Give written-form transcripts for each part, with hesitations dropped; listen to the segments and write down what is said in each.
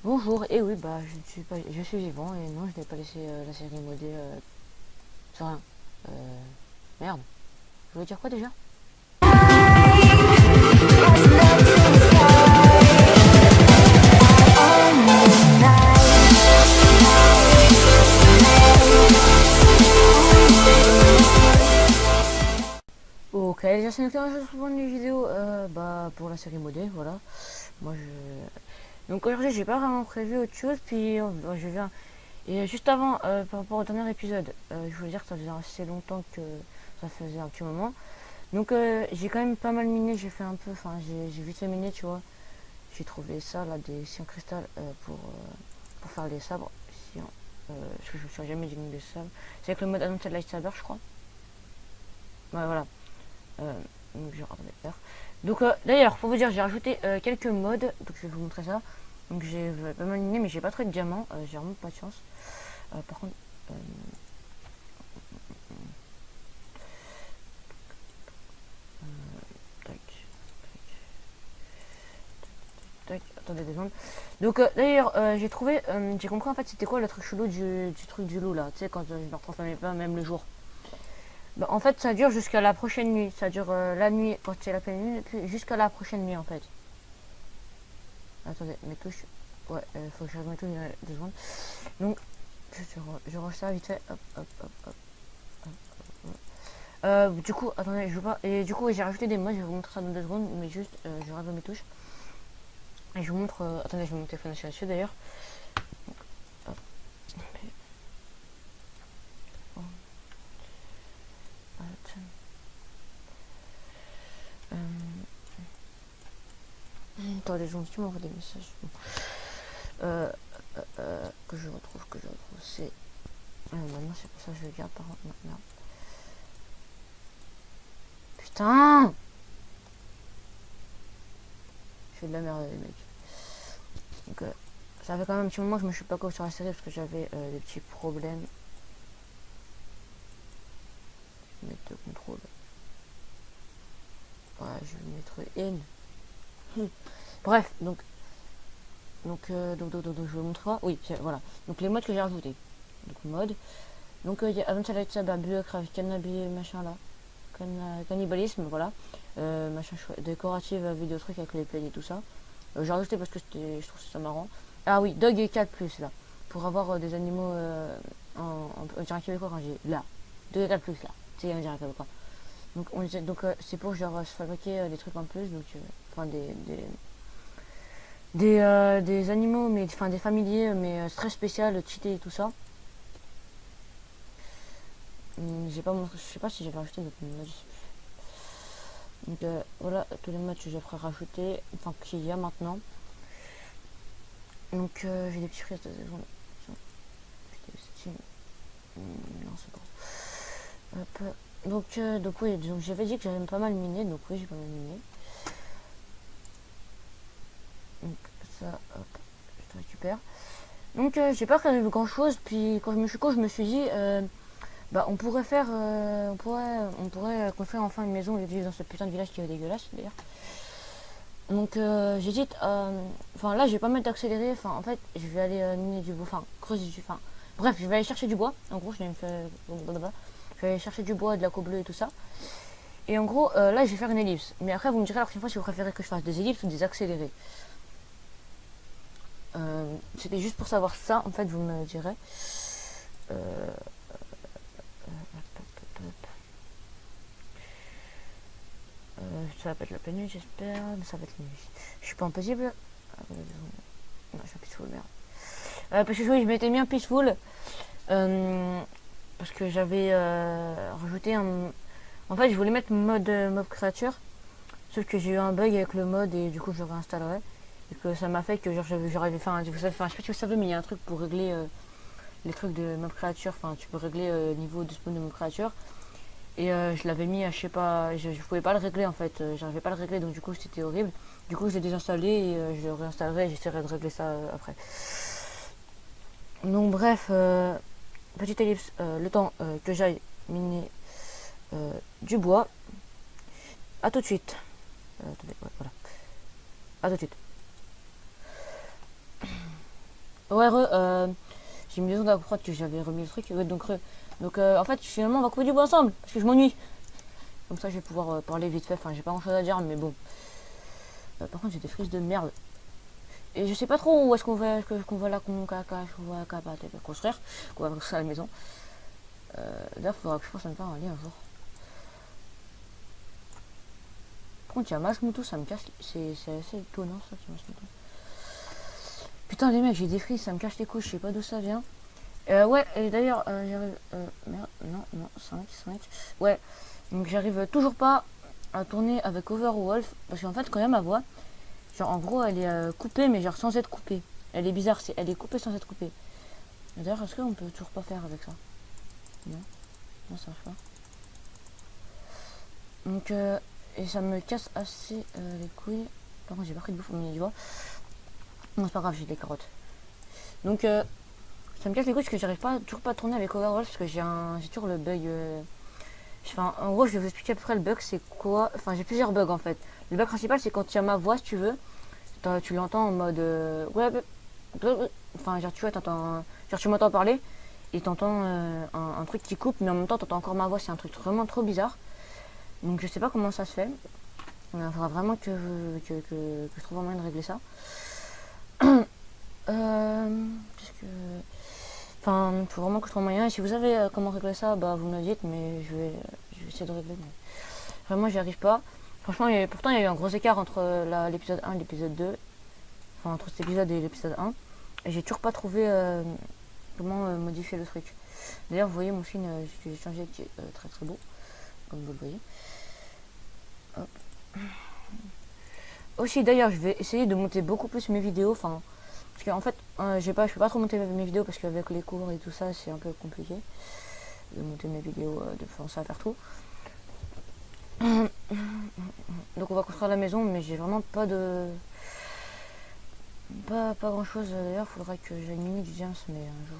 Bonjour, et oui, bah je ne suis pas, je suis vivant et non, je n'ai pas laissé la série modée sur rien. Euh, Merde. Je voulais dire quoi déjà? Ok, déjà c'est une vidéo bah pour la série modée, voilà. Moi je. Donc aujourd'hui j'ai pas vraiment prévu autre chose, puis je viens. Et juste avant, par rapport au dernier épisode, je voulais dire que ça faisait assez longtemps que ça faisait un petit moment. Donc j'ai quand même pas mal miné, j'ai fait un peu, enfin j'ai vite fait miner, tu vois. J'ai trouvé ça là, des sillons cristal pour faire les sabres. Sillons, parce que je me suis jamais dit des sabres. C'est avec le mode Advanced Lightsaber, je crois. Ouais, voilà. Euh, donc je attendez, faire. Donc d'ailleurs, pour vous dire, j'ai rajouté quelques modes, donc je vais vous montrer ça. Donc j'ai pas mal miné, mais j'ai pas trop de diamants, j'ai vraiment pas de chance. Par contre, euh, tac, tac, attendez 2 secondes. Donc d'ailleurs, j'ai compris en fait c'était quoi le truc chelou du truc du loup là, tu sais quand je ne retransmets pas même le jour. Bah, en fait ça dure jusqu'à la prochaine nuit, ça dure la nuit quand c'est la pleine nuit, puis jusqu'à la prochaine nuit en fait. Attendez, mes touches, ouais, faut que je remette tout 2 secondes. Donc je range ça vite fait, hop, hop, hop, hop. Du coup, attendez, je veux pas. Et du coup, j'ai rajouté des modes, je vais vous montrer ça dans 2 secondes, mais juste, je règle mes touches. Et je vous montre. Attendez, je vais mon téléphone dessus d'ailleurs. Hop. Attendez, je tu m'envoies des messages. Bon. Que je retrouve, c'est. Maintenant, c'est pour ça que je le garde par contre. Merde. Putain! Je fais de la merde, les mecs. Donc, ça fait quand même un petit moment que je me suis pas coach sur la série parce que j'avais des petits problèmes. Je vais mettre le contrôle. Ouais, je vais mettre in. Bref, donc, je vous montre. Oui, voilà. Donc les modes que j'ai rajoutés. Donc mode. Donc il y a Advanced Lightsaber, Bullcraft, cannabis, machin là. Cannibalisme, voilà. Machin chouette. Décorative, vidéo truc avec les plays et tout ça. J'ai rajouté parce que je trouve ça marrant. Ah oui, Dog et 4 plus là. Pour avoir des animaux on dirait québécois quand j'ai là. Dog et 4 plus là. Tu sais, on dirait québécois. Donc c'est pour genre se fabriquer des trucs en plus. Donc, enfin des animaux, mais enfin des familiers, mais très spécial, cheatés et tout ça. J'ai pas montré, je sais pas si j'avais rajouté d'autres modes. Donc voilà tous les modes que j'ai rajouter, enfin qu'il y a maintenant. Donc j'ai des petits frises de seconde. Non c'est bon. Hop. Donc oui, donc j'avais dit que j'avais pas mal miné, donc oui j'ai pas mal miné. Donc ça, hop, je te récupère. Donc j'ai pas fait grand chose, puis quand je me suis je me suis dit bah on pourrait faire on pourrait construire enfin une maison au lieu de vivre dans ce putain de village qui est dégueulasse d'ailleurs. Donc j'hésite enfin là je vais pas mettre d'accélérer, enfin en fait je vais aller miner du bois, enfin creuser du enfin bref je vais aller chercher du bois, en gros je vais aller chercher du bois, de la bleue et tout ça. Et en gros là je vais faire une ellipse. Mais après vous me direz la prochaine fois si vous préférez que je fasse des ellipses ou des accélérés. C'était juste pour savoir ça en fait, vous me direz. Euh, ça va pas être la pleine nuit, j'espère. Mais ça va être la nuit. Je suis pas impossible. Non, je suis un peaceful, merde. Parce que oui, je m'étais mis un peaceful. Parce que j'avais rajouté un. En fait, je voulais mettre mode mob créature. Sauf que j'ai eu un bug avec le mode et du coup, je le réinstallerai. Et que ça m'a fait que genre, j'aurais fait un. Je sais pas si vous savez, mais il y a un truc pour régler les trucs de mob créature. Enfin, tu peux régler niveau de spawn de mob créature. Et je l'avais mis à je sais pas, je pouvais pas le régler en fait, j'arrivais pas à le régler donc du coup c'était horrible. Du coup je l'ai désinstallé et je le réinstallerai et j'essaierai de régler ça après. Donc bref, petite ellipse, le temps que j'aille miner du bois. À tout de suite. Attendez, ouais, voilà. À tout de suite. Ouais, j'ai mis besoin d'apprendre que j'avais remis le truc. Ouais, donc en fait, finalement, on va couper du bois ensemble parce que je m'ennuie. Comme ça, je vais pouvoir parler vite fait. Enfin, j'ai pas grand chose à dire, mais bon. Par contre, j'ai des frises de merde. Et je sais pas trop où est-ce qu'on va la construire. Qu'on va construire la maison. D'ailleurs, il faudra que je pense à me faire un lit un jour. Par contre, il y a Masmuto, ça me casse. C'est assez étonnant ça, c'est Masmuto. Putain, les mecs, j'ai des frises, ça me cache les couilles, je sais pas d'où ça vient. Ouais, et d'ailleurs, j'arrive. Merde, non, 5. Ouais, donc j'arrive toujours pas à tourner avec Overwolf. Parce qu'en fait, quand il y a ma voix, genre en gros, elle est coupée, mais genre sans être coupée. Elle est bizarre, elle est coupée sans être coupée. D'ailleurs, est-ce qu'on peut toujours pas faire avec ça? Non, non, ça marche pas. Donc, et ça me casse assez les couilles. Par contre, j'ai pas pris de bouffe au milieu du bois. Non, c'est pas grave, j'ai des carottes. Donc, ça me casse les couilles parce que j'arrive pas toujours pas à tourner avec Overwolf parce que j'ai toujours le bug. Enfin, en gros, je vais vous expliquer à peu près le bug, c'est quoi. Enfin, j'ai plusieurs bugs en fait. Le bug principal, c'est quand tu as ma voix, si tu veux, tu l'entends en mode. Ouais, enfin, genre, tu vois, t'entends. Genre, tu m'entends parler et t'entends un truc qui coupe, mais en même temps, t'entends encore ma voix. C'est un truc vraiment trop bizarre. Donc, je sais pas comment ça se fait. Il faudra vraiment que je trouve un moyen de régler ça. Qu'est-ce que. Enfin, il faut vraiment que je trouve un moyen. Et si vous savez comment régler ça, bah vous me le dites, mais je vais essayer de régler. Mais vraiment, j'y arrive pas. Franchement, pourtant, il y a eu un gros écart entre l'épisode 1 et l'épisode 2. Enfin, entre cet épisode et l'épisode 1. Et j'ai toujours pas trouvé comment modifier le truc. D'ailleurs, vous voyez mon skin que j'ai changé qui est très très beau. Comme vous le voyez. Hop. Aussi, d'ailleurs, je vais essayer de monter beaucoup plus mes vidéos. Enfin, parce qu'en fait, je peux pas trop monter mes vidéos parce qu'avec les cours et tout ça, c'est un peu compliqué de monter mes vidéos, de penser à faire tout. Donc on va construire la maison, mais j'ai vraiment pas de... Pas grand chose. D'ailleurs, il faudra que j'aille une minute du James, mais un jour...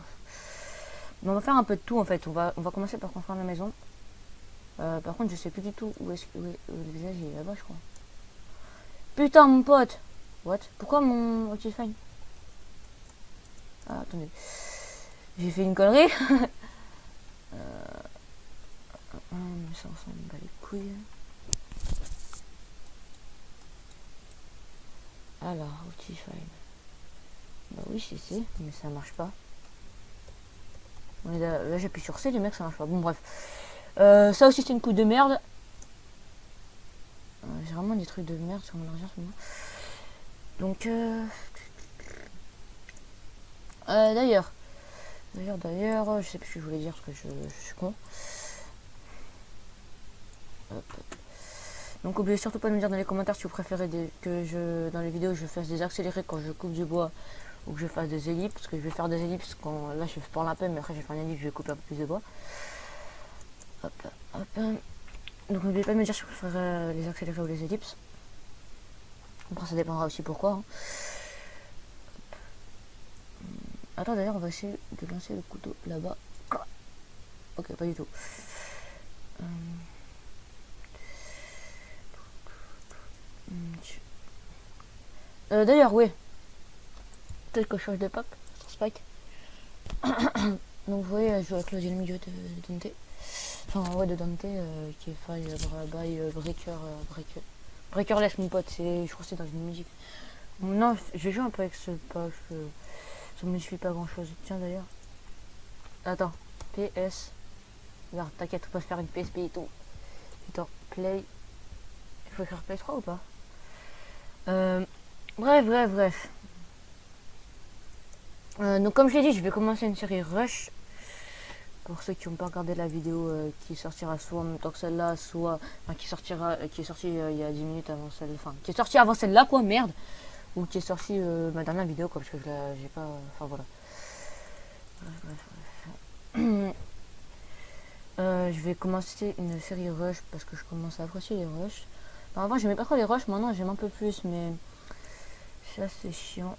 Mais on va faire un peu de tout en fait. On va commencer par construire la maison. Par contre, je sais plus du tout où est-ce que le visage il est là-bas, je crois. Putain, mon pote! What? Pourquoi mon Optifine? Ah, attendez. J'ai fait une connerie. Mais ça, on s'en bat les couilles. Alors, Optifine. Bah oui, c'est, mais ça marche pas. Là, j'appuie sur C, les mecs, ça marche pas. Bon, bref. Ça aussi, c'est une couille de merde. J'ai vraiment des trucs de merde sur mon ordi en ce moment. Donc, d'ailleurs, je sais plus ce que je voulais dire parce que je suis con. Hop. Donc, oubliez surtout pas de me dire dans les commentaires si vous préférez que dans les vidéos je fasse des accélérés quand je coupe du bois ou que je fasse des ellipses. Parce que je vais faire des ellipses quand là je parle un peu, mais après je vais faire une ellipse, je vais couper un peu plus de bois. Hop, hop. Donc, n'oubliez pas de me dire si vous préférez les accélérés ou les ellipses. Après, ça dépendra aussi pourquoi. Hein. Attends, d'ailleurs, on va essayer de lancer le couteau là-bas. Ok, pas du tout. D'ailleurs, oui. Peut-être que je change de pack sur Spike. Donc, vous voyez, je joue avec le milieu de Dante. Enfin, ouais, de Dante, qui est faille by Breakerless, mon pote. Je crois que c'est dans une musique. Non, je joue un peu avec ce pack. Ça me suffit pas grand chose. Tiens, d'ailleurs. Attends. PS. Regarde, t'inquiète, on peut faire une PSP et tout. Attends, play. Il faut écrire play 3 ou pas? Bref. Donc comme je l'ai dit, je vais commencer une série Rush. Pour ceux qui n'ont pas regardé la vidéo qui sortira soit en même temps que celle-là, soit... Enfin, qui est sortie il y a 10 minutes avant celle... Enfin, qui est sortie avant celle-là, quoi, merde. Ou qui est sortie ma dernière vidéo, quoi, parce que j'ai pas... Enfin, voilà. Bref. Je vais commencer une série Rush parce que je commence à apprécier les Rush. Enfin, avant, j'aimais pas trop les Rush, maintenant j'aime un peu plus, mais... C'est assez chiant.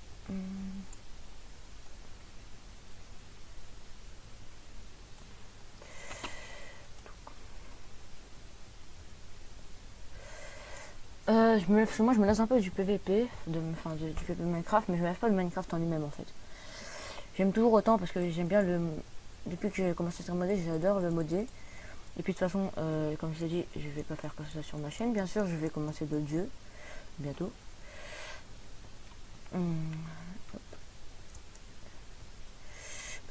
Moi je me lasse un peu du PVP, du PVP Minecraft, mais je me lasse pas de Minecraft en lui-même en fait. J'aime toujours autant parce que j'aime bien le... Depuis que j'ai commencé à modder, j'adore le modder. Et puis de toute façon, comme je l'ai dit, je vais pas faire que ça sur ma chaîne. Bien sûr, je vais commencer d'autres jeux bientôt.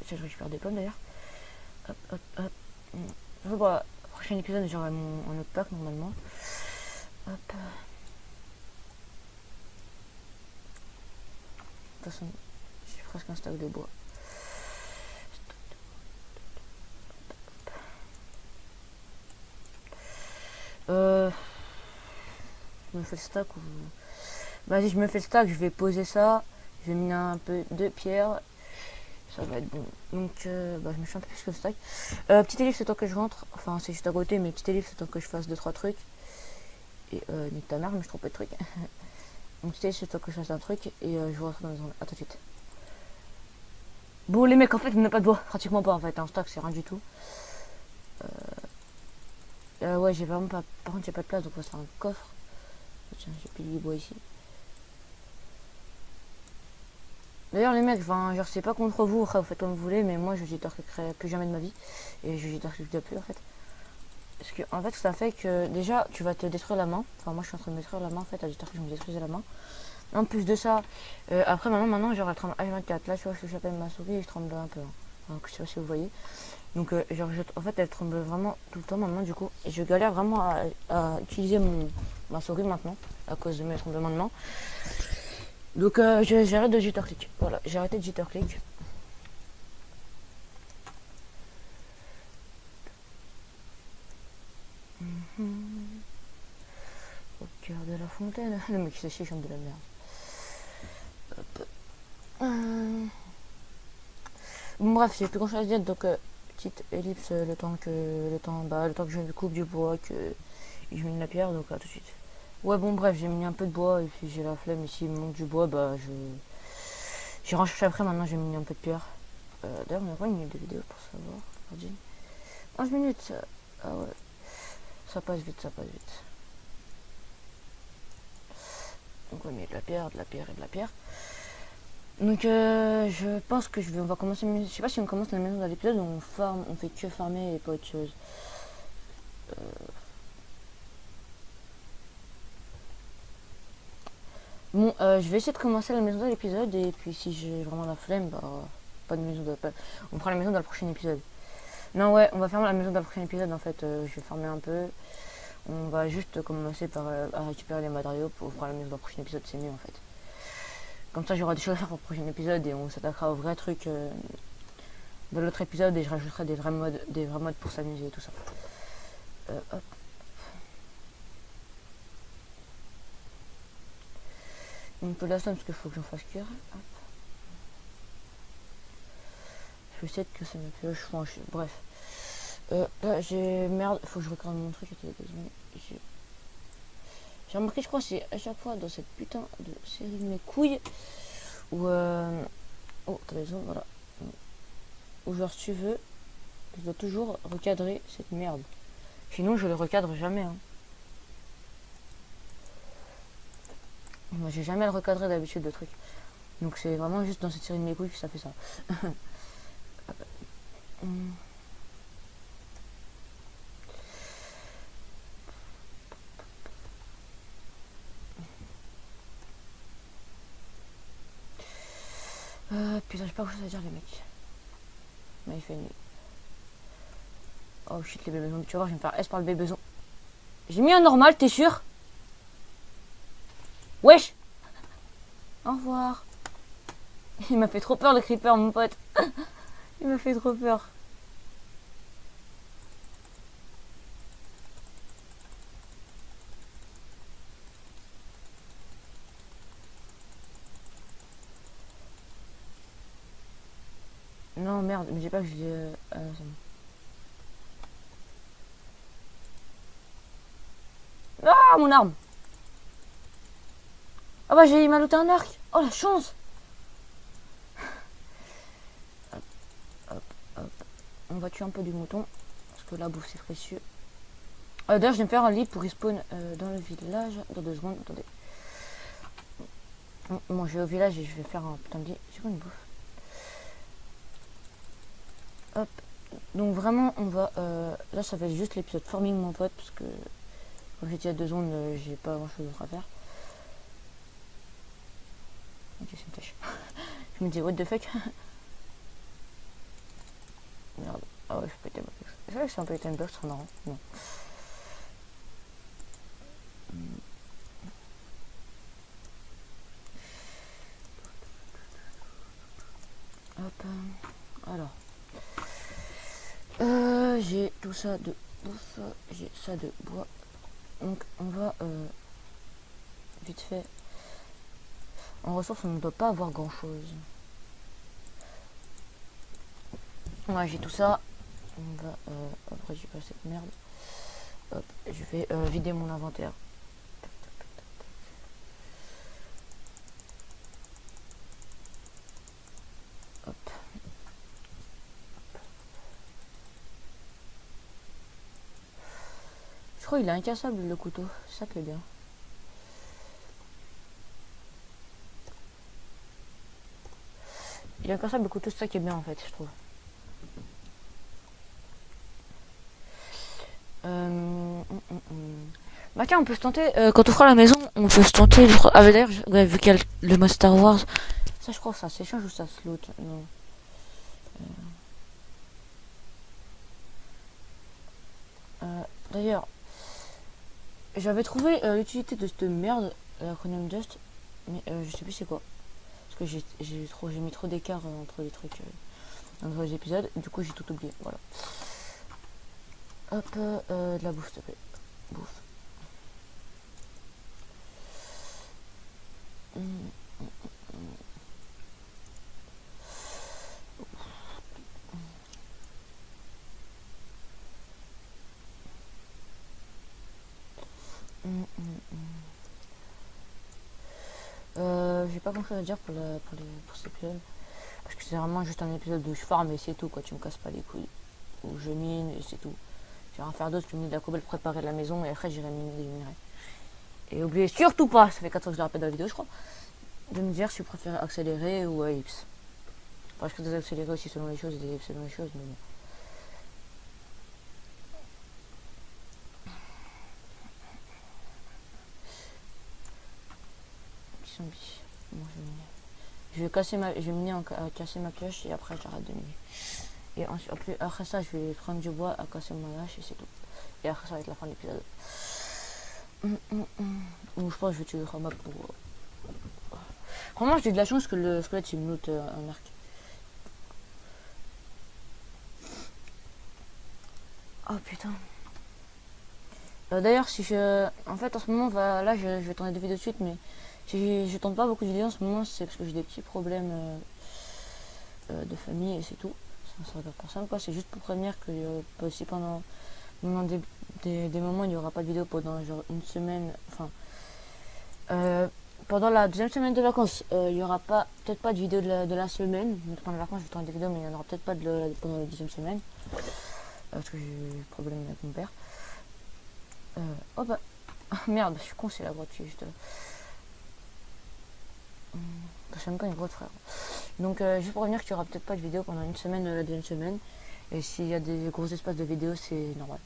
Je récupère des pommes d'ailleurs. Hop, hop, hop. Pour le prochain épisode, j'aurai un autre pack normalement. Hop. De toute façon, j'ai presque un stack de bois. Je me fais le stack ou... Vas-y, je me fais le stack, je vais poser ça. Je vais miner un peu de pierre. Ça va être bon. Donc, je me fais un peu plus que le stack. Petit élif, c'est temps que je rentre. Enfin, c'est juste à côté, mais petit élif, c'est temps que je fasse 2-3 trucs. Et nique ta mère, mais je trompe pas de trucs. Donc, petit élif, c'est temps que je fasse un truc. Et je vous retrouve dans la maison. À tout de suite. Bon, les mecs, en fait, il n'y a pas de bois. Pratiquement pas, en fait. Un stack, c'est rien du tout. Ouais, j'ai vraiment pas... Par contre, j'ai pas de place, donc on va se faire un coffre. Tiens, j'ai pile du bois ici. D'ailleurs, les mecs, enfin, genre, c'est pas contre vous, après, vous faites comme vous voulez, mais moi, je Jitterclickerai plus jamais de ma vie. Et je Jitterclick plus, en fait. Parce que, en fait, ça fait que, déjà, tu vas te détruire la main. Enfin, moi, je suis en train de me détruire la main, en fait, à Jitterclick, je me détruisais la main. En plus de ça, après, maintenant, genre, elle tremble H24. Là, tu vois, je j'appelle ma souris et je tremble un peu. Hein. Donc, je sais pas si vous voyez. Donc, genre, en fait, elle tremble vraiment tout le temps maintenant, du coup. Et je galère vraiment à utiliser ma souris maintenant, à cause de mes tremblements de main. Donc, j'arrête de Jitterclick. Voilà, j'ai arrêté de Jitterclick. Au cœur de la fontaine. Le mec s'est chante de la merde. Bon, bref, j'ai plus grand chose à dire, donc petite ellipse le temps que je coupe du bois, que je mine la pierre, donc à tout de suite. Ouais, bon, bref, j'ai mis un peu de bois et puis j'ai la flemme. Ici, il me manque du bois, j'ai rangé après. Maintenant, j'ai mis un peu de pierre. D'ailleurs, on a pas une minute de vidéo pour savoir. 11 minutes. Ah ouais, ça passe vite, ça passe vite. Donc, on met de la pierre, de la pierre et de la pierre. Donc je pense que on va commencer, je sais pas si on commence la maison dans l'épisode où on fait que farmer et pas autre chose. Bon, je vais essayer de commencer la maison dans l'épisode et puis si j'ai vraiment la flemme, bah pas de maison, on fera la maison dans le prochain épisode. Non ouais, on va faire la maison dans le prochain épisode en fait, je vais farmer un peu. On va juste commencer par à récupérer les matériaux pour faire la maison dans le prochain épisode, c'est mieux en fait. Comme ça j'aurai des choses à faire pour le prochain épisode et on s'attaquera au vrai truc dans l'autre épisode et je rajouterai des vrais modes pour s'amuser et tout ça. Hop. Un peu la somme parce qu'il faut que j'en fasse cuire. Hop. Je vais essayer de casser ma pioche, bref. Là j'ai... Merde, faut que je recorde mon truc. J'ai remarqué, je crois, c'est à chaque fois dans cette putain de série de mes couilles où... Oh, t'as raison, voilà. Ou genre si tu veux, je dois toujours recadrer cette merde. Sinon je le recadre jamais. Hein. Moi j'ai jamais le recadré d'habitude de trucs. Donc c'est vraiment juste dans cette série de mes couilles que ça fait ça. Putain, j'ai pas grand chose à dire les mecs. Mais il fait nuit. Oh shit les bébés, tu vas voir, je vais me faire S par le bébézon. J'ai mis un normal, t'es sûr? Wesh. Au revoir. Il m'a fait trop peur le creeper mon pote. Il m'a fait trop peur. Non merde, mais j'ai pas que j'ai... Ah non c'est bon. Ah mon arme. Ah bah il m'a looté un arc. Oh la chance. Hop, hop, hop. On va tuer un peu du mouton. Parce que la bouffe c'est précieux. D'ailleurs je vais me faire un lit pour respawn dans le village. Dans 2 secondes, attendez. Bon je vais au village et je vais faire un putain de lit. C'est quoi une bouffe? Hop. Donc vraiment, on va... là, ça va être juste l'épisode forming, mon pote, parce que comme j'ai dit il y a 2 secondes, j'ai pas grand-chose d'autre à faire. Ok, c'est une tâche. Je me dis, what the fuck. Merde. Ah ouais, je peux item box. C'est vrai que c'est un peu item box, c'est marrant. Non. Hop. Alors. J'ai tout ça de bouffe. J'ai ça de bois. Donc, on va vite fait. En ressources, on ne doit pas avoir grand chose. Ouais, j'ai tout ça. On va. Après, j'ai pas cette merde. Hop, je vais vider mon inventaire. Hop. Je crois qu'il est incassable le couteau. C'est ça qui est bien. Il est incassable le couteau, c'est ça qui est bien en fait, je trouve. Bah tiens, on peut se tenter, quand on fera la maison, on peut se tenter, ah bah d'ailleurs, ouais, vu qu'il y a le mode Star Wars, ça je crois que ça s'échange ou ça se loot, non. D'ailleurs, j'avais trouvé l'utilité de cette merde, l'acronyme Dust, mais je sais plus c'est quoi. Parce que j'ai mis trop d'écart entre les trucs, entre les épisodes, du coup j'ai tout oublié, voilà. Hop, de la bouffe s'il te plaît, bouffe. J'ai pas grand chose à dire pour cet épisode. Parce que c'est vraiment juste un épisode où je farm et c'est tout quoi, tu me casses pas les couilles. Où je mine et c'est tout. J'ai rien à faire d'autre que miner de la cobble, préparer la maison et après j'irai miner des minerais. Et oubliez surtout pas, ça fait 4 fois que je le rappelle dans la vidéo je crois, de me dire si vous préférez accélérer ou ellipse. Parce que accélérer aussi selon les choses et des ellipses selon les choses, mais bon. Zombie. Bon, je vais miner casser ma pioche et après j'arrête de miner. Et ensuite, après ça, je vais prendre du bois à casser mon hache et c'est tout. Et après, ça va être la fin de l'épisode. Donc, je pense que je vais tuer le Rama pour. Vraiment, j'ai de la chance que le squelette il me loot un arc. Oh putain. D'ailleurs, si je. En fait, en ce moment, là, je vais tourner des vidéos de suite, mais si je tourne pas beaucoup de vidéos en ce moment, c'est parce que j'ai des petits problèmes de famille et c'est tout. Ça ne regarde personne, quoi. C'est juste pour prévenir que si pendant des moments, il n'y aura pas de vidéo pendant genre une semaine. Enfin. Pendant la deuxième semaine de vacances, il n'y aura peut-être pas de vidéo de la semaine. Pendant les vacances, je vais tourner des vidéos, mais il n'y en aura peut-être pas pendant la deuxième semaine. Parce que j'ai eu des problèmes avec mon père. Oh bah. Merde, je suis con, c'est la grotte juste. C'est même pas une grotte, frère. Donc, juste pour revenir qu'il n'y aura peut-être pas de vidéo pendant une semaine la deuxième semaine. Et s'il y a des gros espaces de vidéos, c'est normal.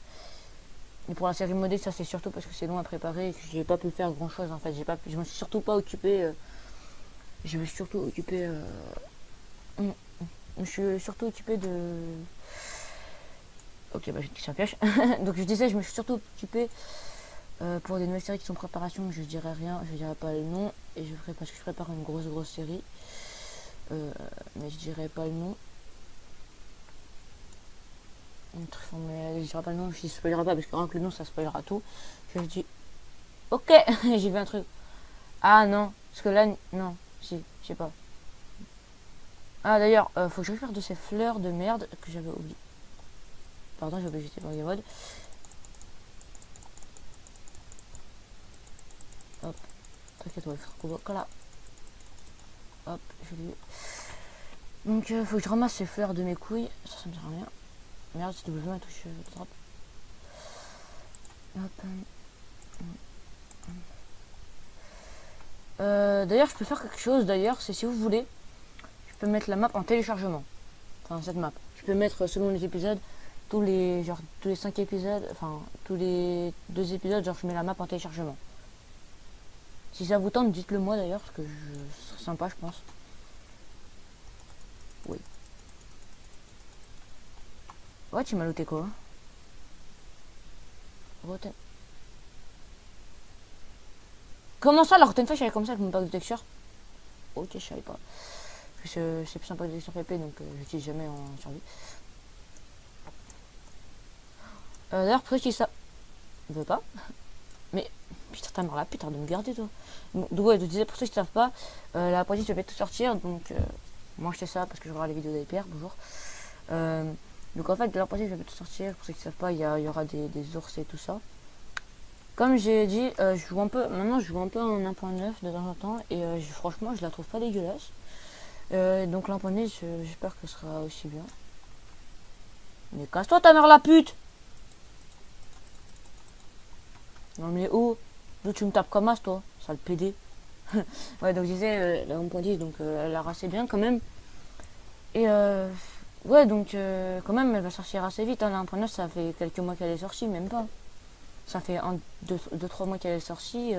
Et pour la série modée, ça c'est surtout parce que c'est long à préparer et que j'ai pas pu faire grand chose en fait. Je me suis surtout pas occupé. Je me suis surtout occupé. Je suis surtout occupé de. Ok, bah j'ai une question piège. Donc je disais, je me suis surtout occupé pour des nouvelles séries qui sont en préparation. Je dirais rien, je dirais pas le nom. Et je ferai parce que je prépare une grosse série. Mais je dirais pas le nom. Mais je dirais pas le nom, je ne spoilerai pas parce que rien que le nom ça spoilera tout. Je dis ok, j'ai vu un truc. Ah non, parce que là, non, si, je sais pas. Ah d'ailleurs, faut que je récupère de ces fleurs de merde que j'avais oublié. Pardon, j'ai oublié, j'étais dans les modes. Hop, t'inquiète, on va faire là. Hop, je l'ai. Donc, faut que je ramasse ces fleurs de mes couilles. Ça me sert à rien. Merde, c'est W, touche drop. Hop. D'ailleurs, je peux faire quelque chose. D'ailleurs, c'est si vous voulez, je peux mettre la map en téléchargement. enfin cette map. Je peux mettre selon les épisodes, tous les 5 épisodes, enfin tous les 2 épisodes, genre je mets la map en téléchargement. Si ça vous tente, dites-le moi d'ailleurs, parce que ce serait sympa, je pense. Oui. Ouais, tu m'as looté quoi? Rotten. Comment ça, la Rotten Flash, elle est comme ça avec mon pack de texture? Ok, je savais pas. C'est plus sympa que des textures PP, donc j'utilise jamais en survie. D'ailleurs, pourquoi je dis ça? Je veux pas. Mais putain, ta mère là, putain, de me garder toi. Donc ouais, je disais pour ceux qui ne savent pas, la police je vais tout sortir, donc moi je fais ça parce que je regarde les vidéos d'APR, bonjour. Donc en fait, de la police je vais tout sortir, pour ceux qui ne savent pas, il y aura des ours et tout ça. Comme j'ai dit, je joue un peu, maintenant je joue un peu en 1.9 de temps en temps, et franchement je la trouve pas dégueulasse. Donc l'1.9, j'espère que ce sera aussi bien. Mais casse-toi ta mère la pute! Non mais oh, d'où tu me tapes comme as toi, sale PD. Ouais, donc je disais, la 1.10, donc elle a assez bien quand même. Et ouais, donc quand même elle va sortir assez vite, hein. La 1.9 ça fait quelques mois qu'elle est sortie, même pas. Ça fait 2-3 mois qu'elle est sortie,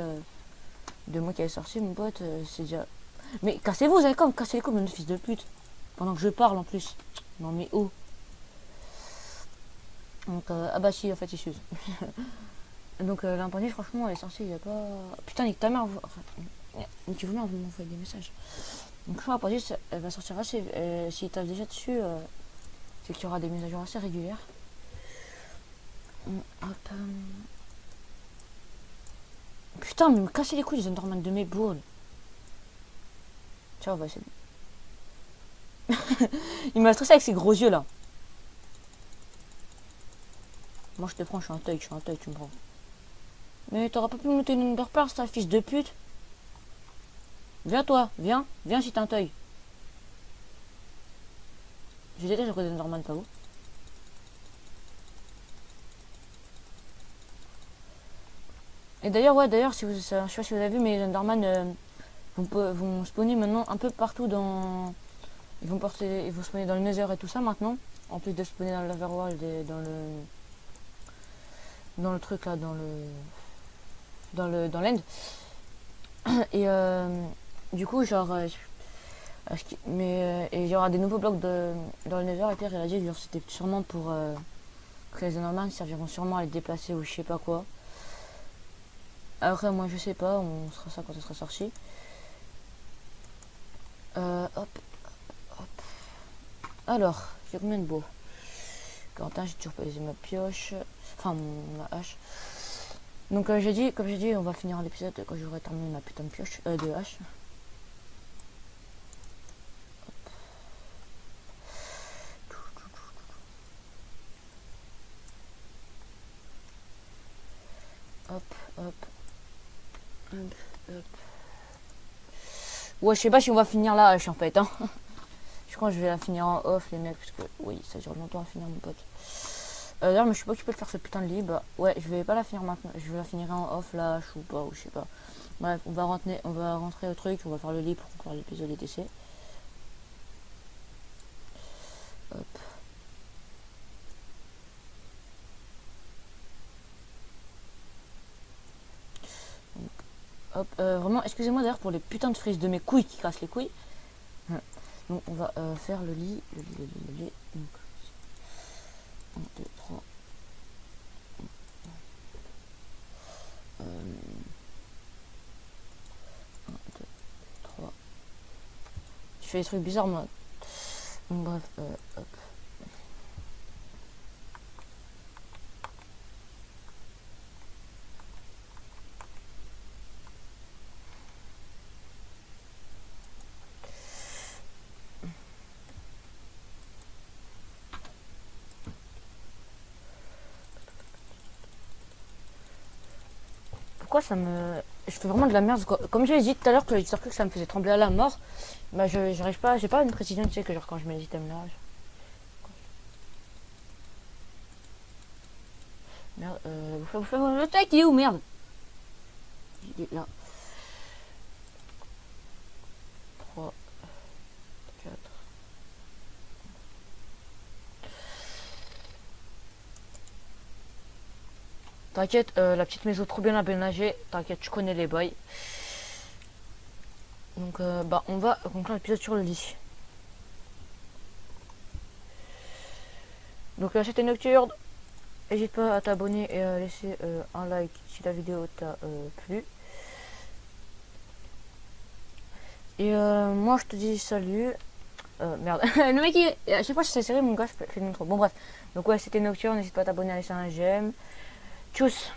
2 mois qu'elle est sortie mon pote, c'est déjà... Mais cassez-vous, vous avez comme cassé les couilles, mon fils de pute. Pendant que je parle en plus. Non mais oh. Donc, ah bah si, en fait, il s'use. Donc, l'impondi, franchement, elle est sortie, il y a pas. Putain, nique ta mère. Enfin, tu vous m'envoyer des messages. Donc, je crois l'impondi, elle va sortir assez. S'il tape déjà dessus, c'est qu'il y aura des mises à jour assez régulières. Hop. Putain, mais me casser les couilles, les Enderman de mes boules. Tiens, on va essayer. Il m'a stressé avec ses gros yeux là. Moi, je te prends, je suis un teug, tu me prends. Mais t'auras pas pu me noter une underpass, ta fils de pute. Viens toi, viens si t'as un teuil. Je déteste le côté normal, pas vous. Et d'ailleurs, ouais, si vous, je sais pas si vous avez vu, mais les Enderman vont spawner maintenant un peu partout dans... Ils vont spawner dans le Nether et tout ça maintenant. En plus de spawner dans l'Overworld et dans le truc là, dans l'end. Et du coup, genre... mais et il y aura des nouveaux blocs dans le Nether et Pierre il a dit genre c'était sûrement pour que les Enderman serviront sûrement à les déplacer ou je sais pas quoi. Après moi je sais pas, on sera ça quand ça sera sorti. Hop. Alors, j'ai combien de beaux? Quentin, j'ai toujours pas usé ma pioche. Enfin ma hache. Donc comme j'ai dit, on va finir l'épisode quand j'aurai terminé ma putain de pioche de hache. Hop. Ouais, je sais pas si on va finir la hache en fait, hein. Je crois que je vais la finir en off, les mecs, parce que oui, ça dure longtemps à finir, mon pote. D'ailleurs, mais je sais pas qui peut faire ce putain de lit. Bah, ouais, je vais pas la finir maintenant. Je vais la finir en off, la hache ou pas, ou je sais pas. Bref, on va rentrer au truc, on va faire le lit pour conclure l'épisode ETC. Hop. Hop, vraiment, excusez-moi d'ailleurs pour les putains de frises de mes couilles qui cassent les couilles. Donc on va faire le lit. Donc 1, 2, 3. 1, 2, 3. Je fais des trucs bizarres moi. Donc bref, hop. Pourquoi ça me... Je fais vraiment de la merde. Comme j'ai dit tout à l'heure que que ça me faisait trembler à la mort. Bah j'arrive pas, j'ai pas une précision, tu sais, que genre quand je mets les items là. Merde, vous faites le tech, il est où, merde? Il est là. 3, 4. T'inquiète, la petite maison trop bien aménagée. T'inquiète, tu connais les bails. Donc, bah, on va conclure l'épisode sur le lit. Donc, c'était Nocturne. N'hésite pas à t'abonner et à laisser un like si la vidéo t'a plu. Et moi, je te dis salut. Merde. Le mec, à chaque fois que je fais série, mon gars, je fais une intro. Bon, bref. Donc, ouais, c'était Nocturne. N'hésite pas à t'abonner, à laisser un j'aime. Tchuss.